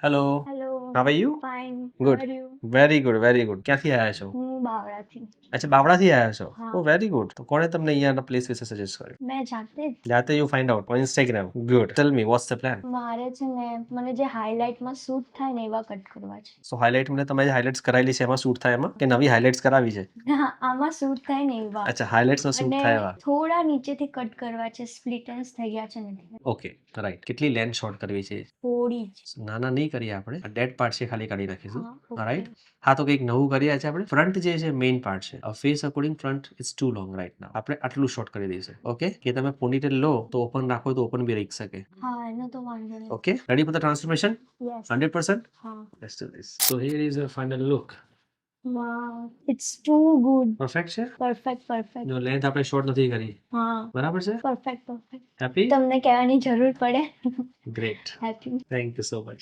Hello, hello. How are you? Fine. Good. How are you? Very good, very good. ક્યાંથી આવ્યા છો? હું બાવળાથી. અચ્છા, બાવળાથી આવ્યા છો? હા. ઓ વેરી ગુડ. તો કોણે તમને અહીંયાના પ્લેસ વિશે સજેસ્ટ કર્યું? મેં જાતે જ. જાતે you find out on Instagram. Good. Tell me what's the plan? મારે છે ને મને જે હાઇલાઇટમાં શૂટ થાય ને એવા કટ કરવા છે. સો હાઇલાઇટ મને તમે હાઇલાઇટ્સ કરાયેલી છે એમાં શૂટ થાય એમાં કે નવી હાઇલાઇટ્સ કરાવી છે? હા, આમાં શૂટ થાય ને એવા. અચ્છા, હાઇલાઇટ્સમાં શૂટ અને થાય એવા. થોડા નીચેથી કટ કરવા છે, સ્પ્લિટ એન્ડ્સ થઈ ગયા છે ને એટલે. Okay, right. કેટલી લેન્થ શોર્ટ કરવી છે? થોડી જ. નાના નહીં કરીએ આપણે. ડેડ પાર્ટ છે ખાલી કાઢી નાખીશું. હા, okay. રાઈટ. હા, તો કંઈક નવું કરીએ છે આપણે. ફ્રન્ટ જે છે મેઇન પાર્ટ છે. Face according front is too long right now. આપણે આટલું શોર્ટ કરી દઈશું. ઓકે, કે તમે પોનીટેલ લો તો ઓપન રાખો તો ઓપન બી રહી શકે. હા, એનો તો વાંધો નહીં. Okay, ready for the transformation? Yes. 100%? હા. Let's do this. So here is your final look. Wow, it's too good. Perfect છે? પરફેક્ટ. જો લેન્થ આપણે શોર્ટ નથી કરી. હા. બરાબર છે? પરફેક્ટ. હેપી? તમને કહેવાની જરૂર પડે. Great. Happy. Thank you so much.